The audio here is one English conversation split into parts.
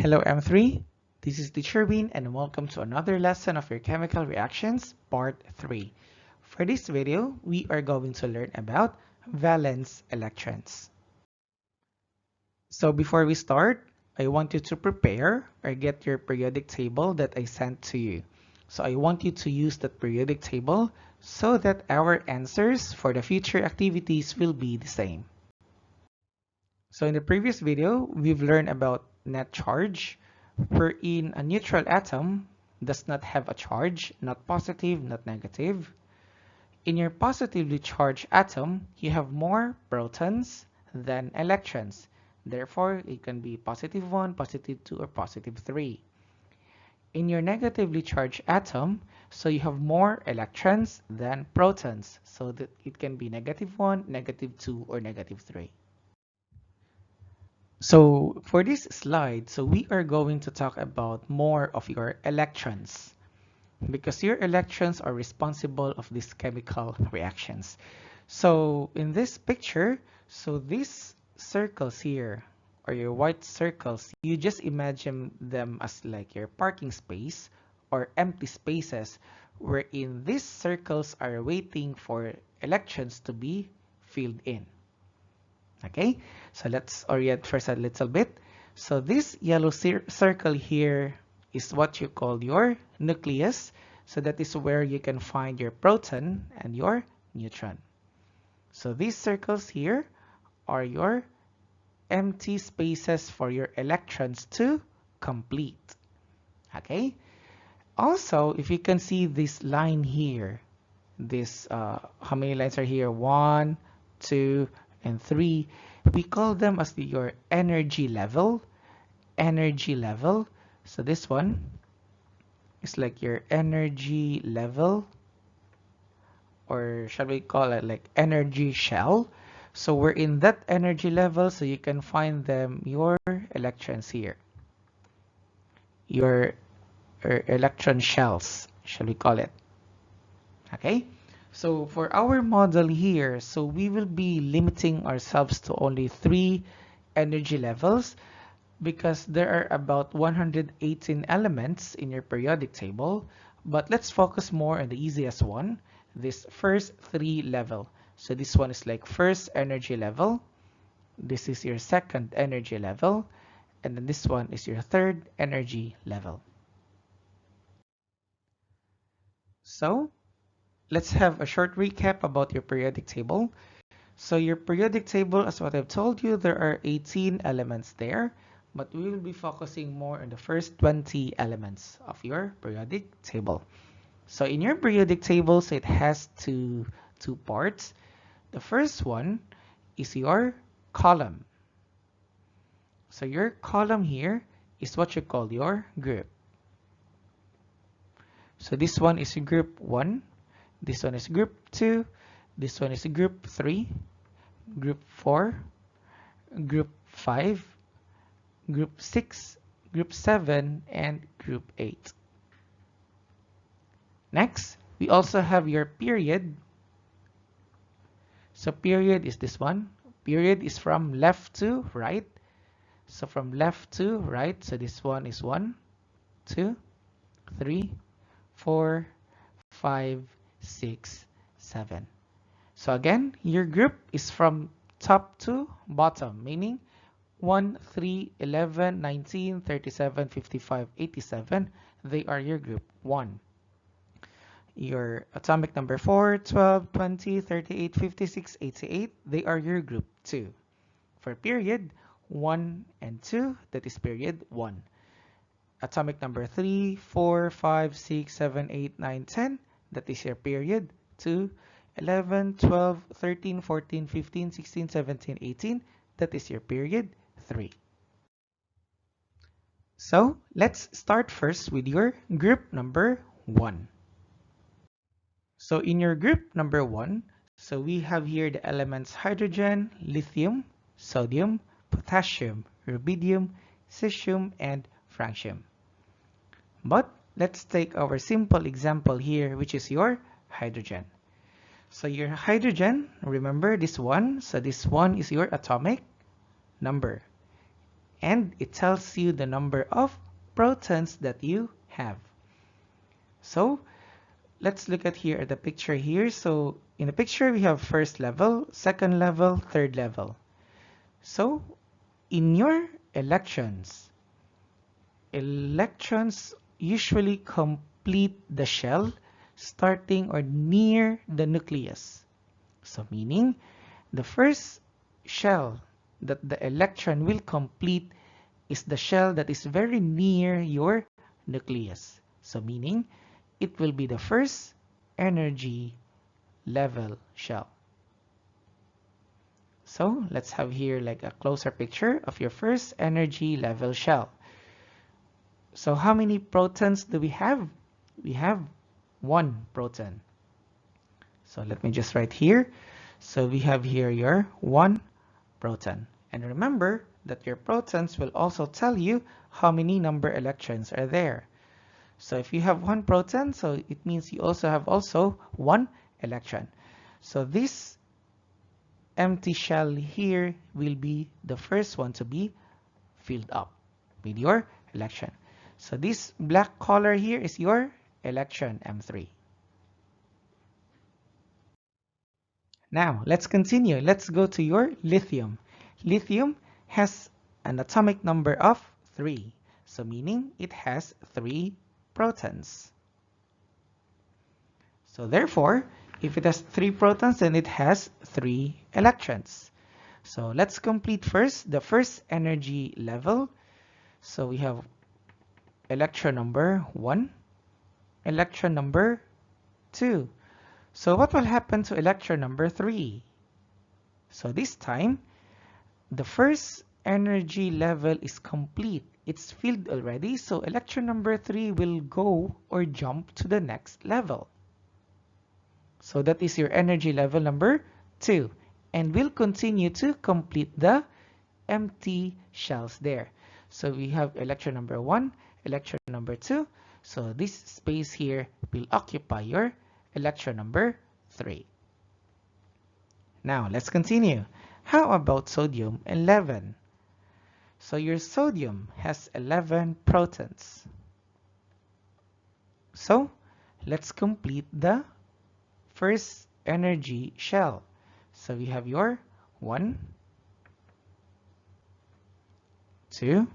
Hello M3, this is Teacher Bean and welcome to another lesson of your chemical reactions, part 3. For this video, we are going to learn about valence electrons. So before we start, I want you to prepare or get your periodic table that I sent to you. So I want you to use that periodic table so that our answers for the future activities will be the same. So in the previous video, we've learned about net charge, wherein a neutral atom does not have a charge, not positive, not negative. In your positively charged atom, you have more protons than electrons. Therefore, it can be positive 1, positive 2, or positive 3. In your negatively charged atom, so you have more electrons than protons. So that it can be negative 1, negative 2, or negative 3. So for this slide, we are going to talk about more of your electrons because your electrons are responsible of these chemical reactions. So in this picture, these circles here or your white circles, you just imagine them as like your parking space or empty spaces wherein these circles are waiting for electrons to be filled in. Okay, so let's orient first a little bit. So this yellow circle here is what you call your nucleus. So that is where you can find your proton and your neutron. So these circles here are your empty spaces for your electrons to complete. Okay, also if you can see this line here, this how many lines are here? 1, 2, and 3. We call them as your energy level. So this one is like your energy level, or shall we call it like energy shell. So we're in that energy level, so you can find them your electrons here, your electron shells, shall we call it. Okay, so for our model here, so we will be limiting ourselves to only 3 energy levels because there are about 118 elements in your periodic table, but let's focus more on the easiest one, this first 3 level. So this one is like first energy level, this is your second energy level, and then this one is your third energy level. So let's have a short recap about your periodic table. So your periodic table, as what I've told you, there are 18 elements there, but we will be focusing more on the first 20 elements of your periodic table. So in your periodic table, so it has two parts. The first one is your column. So your column here is what you call your group. So this one is group 1, this one is group 2, this one is group 3, group 4, group 5, group 6, group 7, and group 8. Next, we also have your period. So period is this one. Period is from left to right. So from left to right, so this one is 1, 2, 3, 4, 5, 6, 7. So again, your group is from top to bottom, meaning 1, 3, 11, 19, 37, 55, 87. They are your group 1. Your atomic number 4, 12, 20, 38, 56, 88. They are your group 2. For period 1 and 2, that is period 1. Atomic number 3, 4, 5, 6, 7, 8, 9, 10. That is your period 2. 11, 12, 13, 14, 15, 16, 17, 18. That is your period 3. So let's start first with your group number 1. So in your group number 1, so we have here the elements hydrogen, lithium, sodium, potassium, rubidium, cesium, and francium. But let's take our simple example here, which is your hydrogen. So your hydrogen, remember this one, so this one is your atomic number. and it tells you the number of protons that you have. So let's look at here at the picture here. So in the picture we have first level, second level, third level. So in your electrons usually complete the shell starting or near the nucleus. So meaning the first shell that the electron will complete is the shell that is very near your nucleus. So meaning it will be the first energy level shell. So let's have here like a closer picture of your first energy level shell. So how many protons do we have? We have one proton. So let me just write here. So we have here your one proton. And remember that your protons will also tell you how many number electrons are there. So if you have one proton, so it means you also have one electron. So this empty shell here will be the first one to be filled up with your electron. So this black color here is your electron M3. Now let's continue. Let's go to your lithium. Lithium has an atomic number of 3. So meaning it has 3 protons. So therefore, if it has 3 protons, then it has 3 electrons. So let's complete first the first energy level. So we have electron number 1, electron number 2. So what will happen to electron number 3? So this time, the first energy level is complete. It's filled already, so electron number 3 will go or jump to the next level. So that is your energy level number 2. And we'll continue to complete the empty shells there. So we have electron number 1, electron number 2. So this space here will occupy your electron number 3. Now let's continue. How about sodium 11? So your sodium has 11 protons. So let's complete the first energy shell. So we have your 1, 2.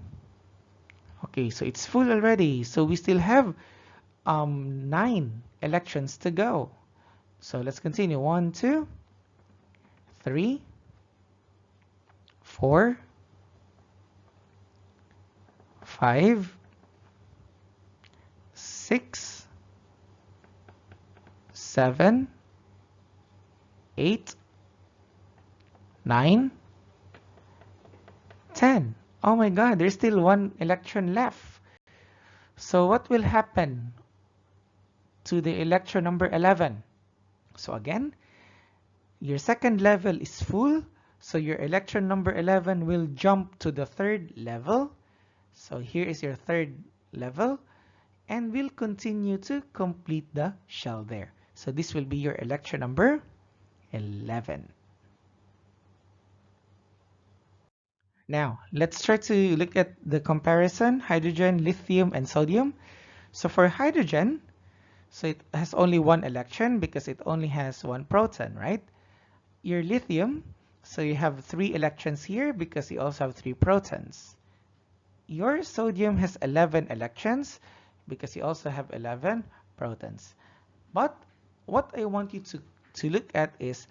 Okay, so it's full already. So we still have 9 electrons to go. So let's continue. 1, 2, 3, 4, 5, 6, 7, 8, 9, 10. Oh my God, there's still 1 electron left. So what will happen to the electron number 11? So again, your second level is full. So your electron number 11 will jump to the third level. So here is your third level. And we'll continue to complete the shell there. So this will be your electron number 11. Now, let's try to look at the comparison, hydrogen, lithium, and sodium. So for hydrogen, so it has only 1 electron because it only has 1 proton, right? Your lithium, so you have 3 electrons here because you also have 3 protons. Your sodium has 11 electrons because you also have 11 protons. But what I want you to look at is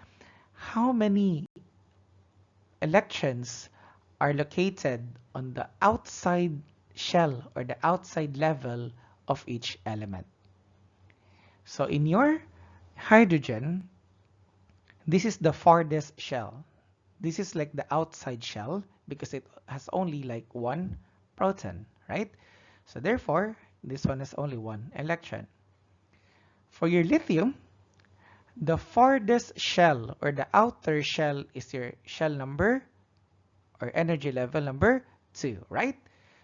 how many electrons are located on the outside shell or the outside level of each element. So in your hydrogen, this is the farthest shell. This is like the outside shell because it has only like 1 proton, right? So therefore, this one has only 1 electron. For your lithium, the farthest shell or the outer shell is your shell number or energy level number 2, right?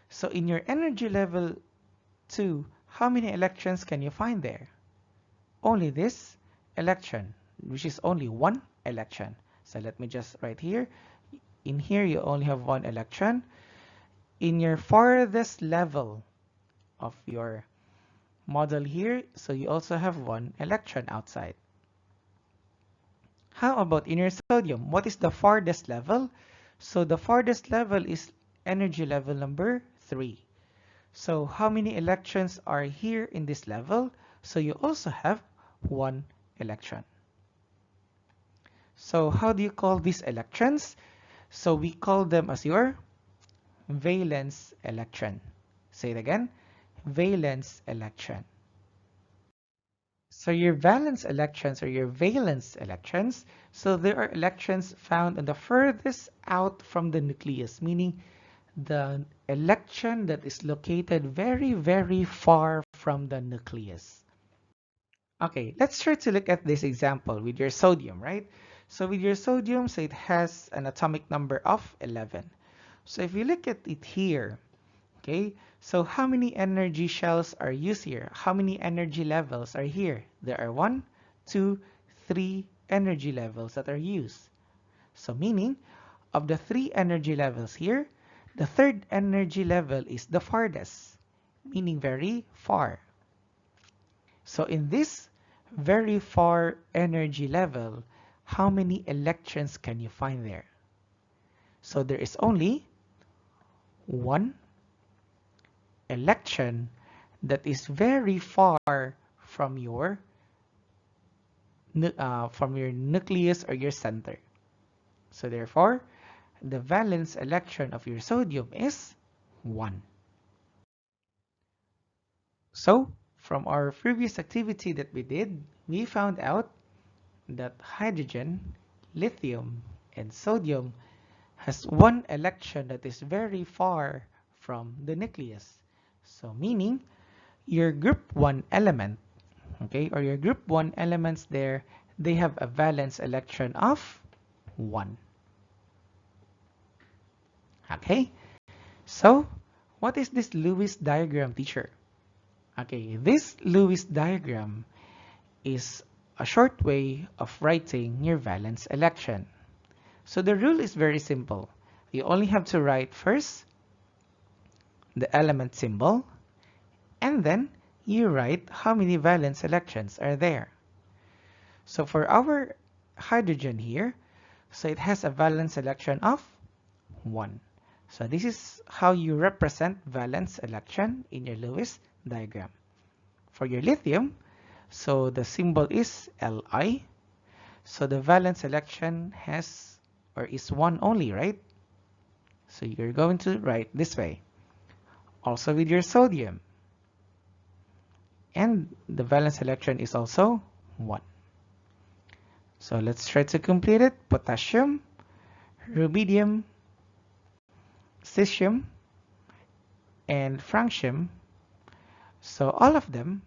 So in your energy level 2, how many electrons can you find there? Only this electron, which is only 1 electron. So let me just write here. In here, you only have 1 electron. in your farthest level of your model here, so you also have one electron outside. How about in your sodium? What is the farthest level? So the farthest level is energy level number 3. So how many electrons are here in this level? So you also have one electron. So how do you call these electrons? So we call them as your valence electron. Say it again, valence electron. So your valence electrons or your valence electrons, so there are electrons found on the furthest out from the nucleus, meaning the electron that is located very, very far from the nucleus. Okay, let's try to look at this example with your sodium, right? So with your sodium, so it has an atomic number of 11. So if you look at it here, okay, so how many energy shells are used here? How many energy levels are here? There are 1, 2, 3 energy levels that are used. So meaning, of the 3 energy levels here, the third energy level is the farthest, meaning very far. So in this very far energy level, how many electrons can you find there? So there is only one electron that is very far from your nucleus or your center. So therefore, the valence electron of your sodium is 1. So from our previous activity that we did, we found out that hydrogen, lithium, and sodium has one electron that is very far from the nucleus. So meaning your group 1 element, okay, or your group 1 elements there, they have a valence electron of 1. Okay, so what is this Lewis diagram, teacher? Okay, this Lewis diagram is a short way of writing your valence electron. So the rule is very simple. You only have to write first the element symbol, and then you write how many valence electrons are there. So for our hydrogen here, so it has a valence electron of 1. So this is how you represent valence electron in your Lewis diagram. For your lithium, so the symbol is Li. So the valence electron has or is 1 only, right? So you're going to write this way. Also with your sodium. And the valence electron is also 1. So let's try to complete it. Potassium, rubidium, cesium, and francium. So all of them,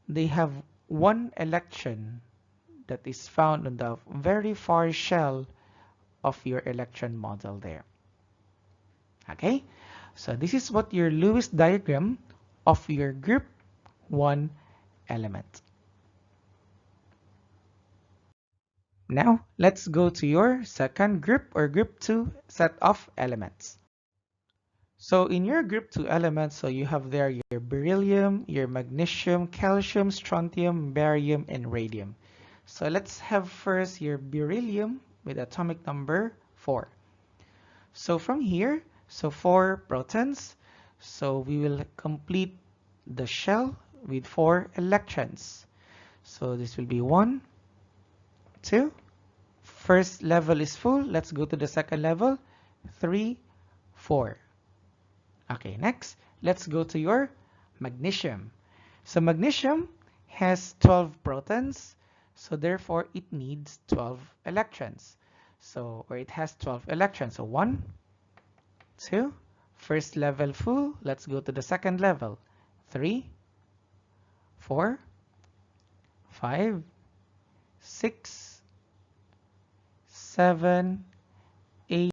they have one electron that is found on the very far shell of your electron model there. Okay, so this is what your Lewis diagram of your group 1 element. Now, let's go to your second group or group 2 set of elements. So in your group 2 elements, so you have there your beryllium, your magnesium, calcium, strontium, barium, and radium. So let's have first your beryllium with atomic number 4. So from here, so 4 protons. So we will complete the shell with 4 electrons. So this will be 1, 2. First level is full. Let's go to the second level. 3, 4. Okay, next, let's go to your magnesium. So magnesium has 12 protons. So therefore, it needs 12 electrons. So, or it has 12 electrons. So 1, 2, first level full. Let's go to the second level. 3, 4, 5, 6, 7, 8,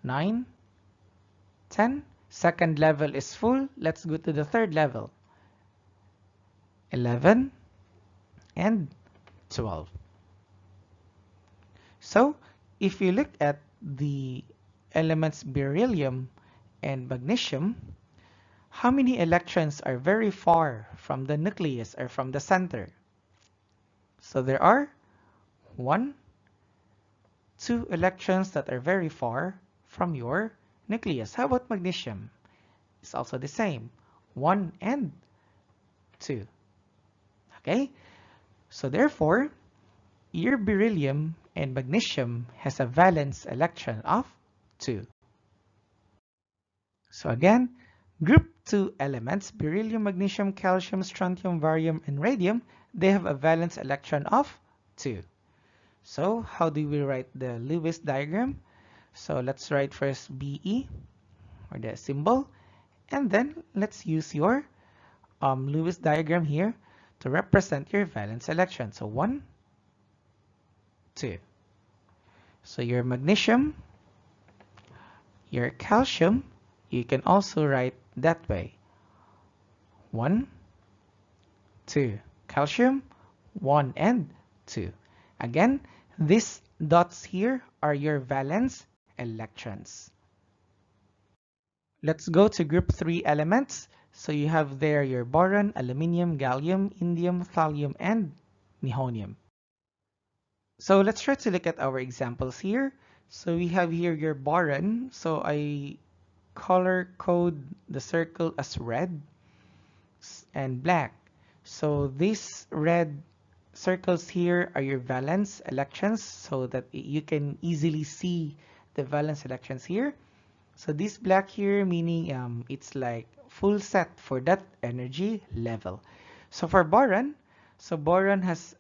9, 10. Second level is full. Let's go to the third level. 11 and 12. So if you look at the elements beryllium, and magnesium, how many electrons are very far from the nucleus or from the center? So there are 1, 2 electrons that are very far from your nucleus. How about magnesium? It's also the same, 1 and 2. Okay, so therefore, your beryllium and magnesium has a valence electron of 2. So again, group 2 elements, beryllium, magnesium, calcium, strontium, barium, and radium, they have a valence electron of 2. So how do we write the Lewis diagram? So let's write first Be, or the symbol, and then let's use your Lewis diagram here to represent your valence electron. So 1, 2. So your magnesium, your calcium, you can also write that way. 1, 2. Calcium, 1 and 2. Again, these dots here are your valence electrons. Let's go to group 3 elements. So you have there your boron, aluminium, gallium, indium, thallium, and nihonium. So let's try to look at our examples here. So we have here your boron. So I color code the circle as red and black. So these red circles here are your valence electrons so that you can easily see the valence electrons here. So this black here meaning it's like full set for that energy level. So for boron, so boron has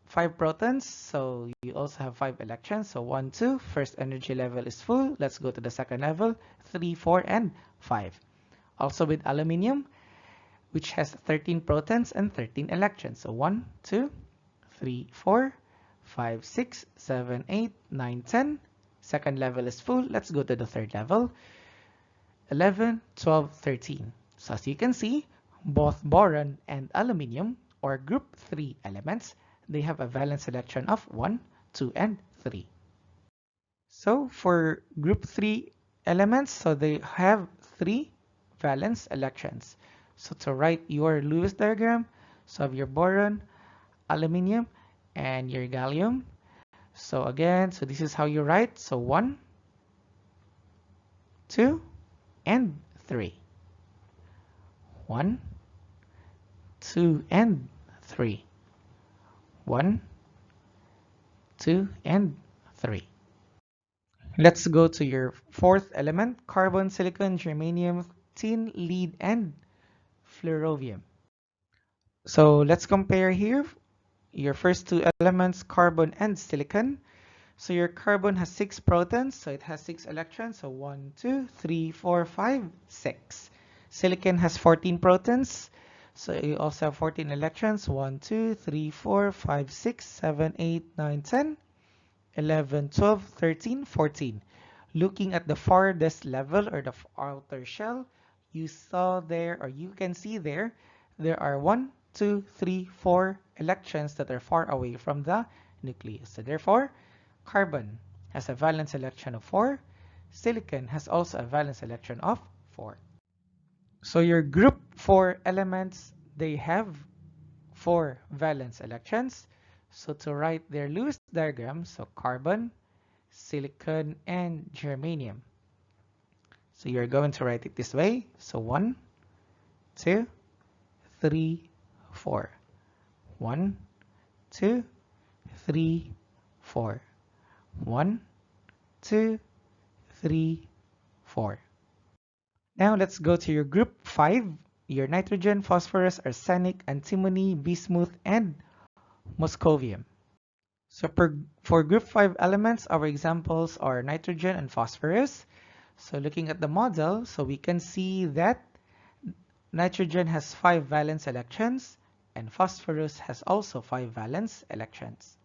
5 protons, so you also have 5 electrons. So 1, 2, first energy level is full. Let's go to the second level, 3, 4, and 5. Also with aluminium, which has 13 protons and 13 electrons. So 1, 2, 3, 4, 5, 6, 7, 8, 9, 10. Second level is full. Let's go to the third level, 11, 12, 13. So as you can see, both boron and aluminium, or group 3 elements, they have a valence electron of 1, 2, and 3. So for group 3 elements, so they have 3 valence electrons. So to write your Lewis diagram, so have your boron, aluminium, and your gallium. So again, so this is how you write. So 1, 2, and 3. 1, 2, and 3. 1, 2, and 3. Let's go to your fourth element, carbon, silicon, germanium, tin, lead, and fluorovium. So let's compare here your first two elements, carbon and silicon. So your carbon has 6 protons, so it has 6 electrons. So 1, 2, 3, 4, 5, 6. Silicon has 14 protons, so you also have 14 electrons. 1, 2, 3, 4, 5, 6, 7, 8, 9, 10, 11, 12, 13, 14. Looking at the farthest level or the outer shell, you saw there, or you can see there, there are 1, 2, 3, 4 electrons that are far away from the nucleus. So therefore, carbon has a valence electron of 4. Silicon has also a valence electron of 4. So your group 4 elements, they have 4 valence electrons. So to write their Lewis diagram, so carbon, silicon, and germanium. So you're going to write it this way. So 1, 2, 3, 4. 1, 2, 3, 4. 1, 2, 3, 4. Now let's go to your group 5, your nitrogen, phosphorus, arsenic, antimony, bismuth, and moscovium. So for group 5 elements, our examples are nitrogen and phosphorus. So looking at the model, so we can see that nitrogen has 5 valence electrons and phosphorus has also 5 valence electrons.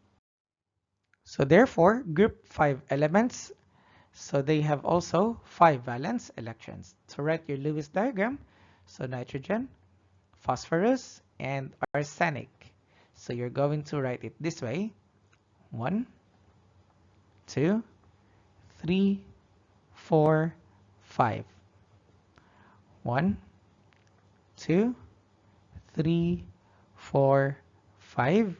So therefore, group 5 elements, so they have also 5 valence electrons. To write your Lewis diagram, so nitrogen, phosphorus, and arsenic. So you're going to write it this way. 1, 2, 3, 4, 5. 1, 2, 3, 4, 5.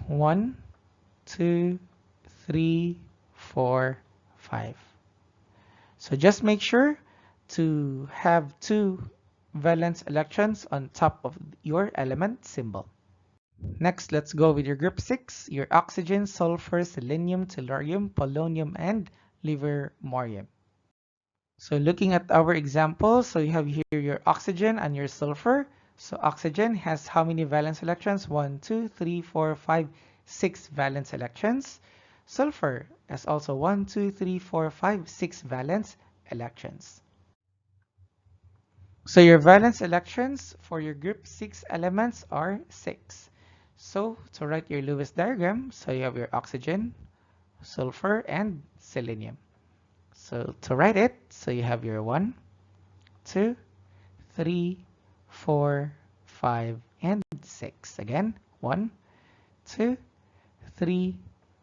1, 2, 3, 4, 5. So just make sure to have two valence electrons on top of your element symbol. Next, let's go with your group 6, your oxygen, sulfur, selenium, tellurium, polonium, and livermorium. So looking at our example, so you have here your oxygen and your sulfur. So oxygen has how many valence electrons? 1, 2, 3, 4, 5, 6 valence electrons. Sulfur has also 1, 2, 3, 4, 5, 6 valence electrons. So your valence electrons for your group 6 elements are 6. So to write your Lewis diagram, so you have your oxygen, sulfur, and selenium. So to write it, so you have your 1, 2, 3, 4, 5, and 6. Again, 1, 2, 3,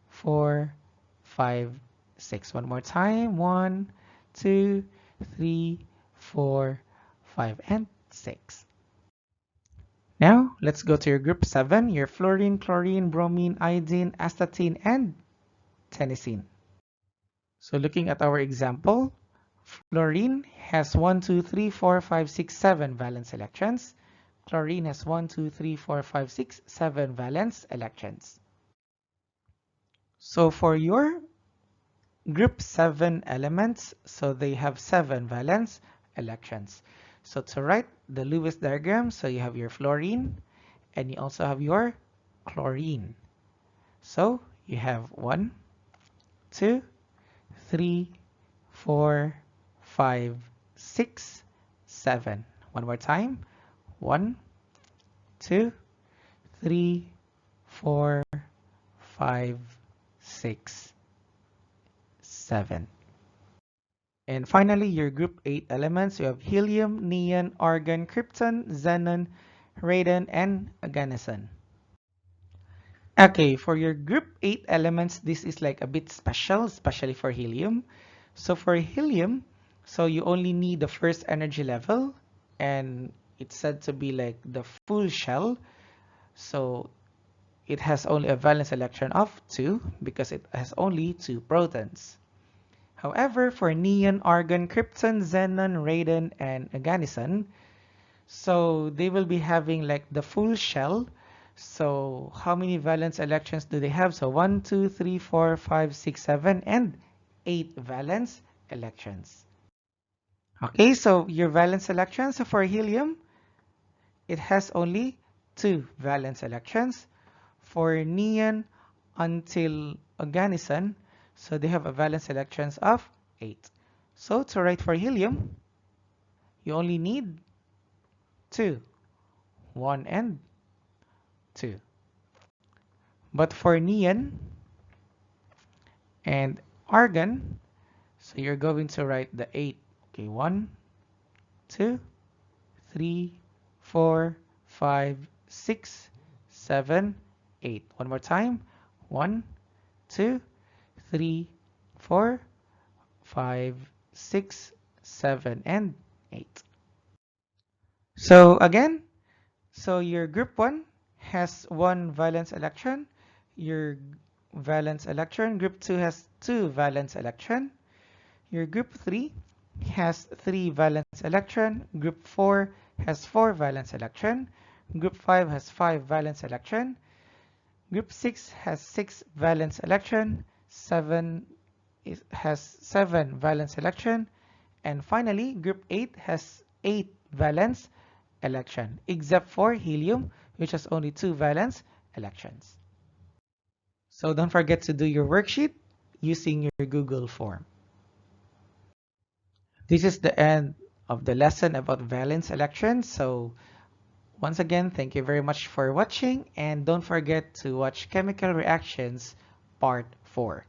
4, 5, 6. One more time. 1, 2, 3, 4, 5, and 6. Now, let's go to your group 7, your fluorine, chlorine, bromine, iodine, astatine, and tennessine. So looking at our example, fluorine has 1, 2, 3, 4, 5, 6, 7 valence electrons. Chlorine has 1, 2, 3, 4, 5, 6, 7 valence electrons. So for your group 7 elements, so they have 7 valence electrons. So to write the Lewis diagram, so you have your fluorine and you also have your chlorine. So you have 1, 2, 3, 4, 5, 6, 7. One more time. 1, 2, 3, 4, 5, 6, 7. And finally, your group 8 elements. You have helium, neon, argon, krypton, xenon, radon, and adenosine. Okay, for your group 8 elements, this is like a bit special, especially for helium. So for helium, so you only need the first energy level, and it's said to be like the full shell. So it has only a valence electron of 2 because it has only 2 protons. However, for neon, argon, krypton, xenon, radon, and adenosine, so they will be having like the full shell. So how many valence electrons do they have? So 1, 2, 3, 4, 5, 6, 7, and 8 valence electrons. Okay, so your valence electrons, so for helium, it has only 2 valence electrons. For neon until adenosine, so they have a valence electrons of 8. So to write for helium, you only need 2, 1 and 2. But for neon and argon, so you're going to write the 8. Okay, 1, 2, 3, 4, 5, 6, 7, 8. One more time. 1, 2, 3, 4, 5, 6, 7, and 8. So again, so your group 1 has 1 valence electron. Your valence electron. Group 2 has 2 valence electron. Your group 3 has 3 valence electron. Group 4 has 4 valence electron. Group 5 has 5 valence electron. Group 6 has 6 valence electron. 7 has 7 valence electron. And finally, group 8 has 8 valence electron, except for helium, which has only 2 valence electrons. So don't forget to do your worksheet using your Google form. This is the end of the lesson about valence electrons. So once again, thank you very much for watching, and don't forget to watch Chemical Reactions Part 4.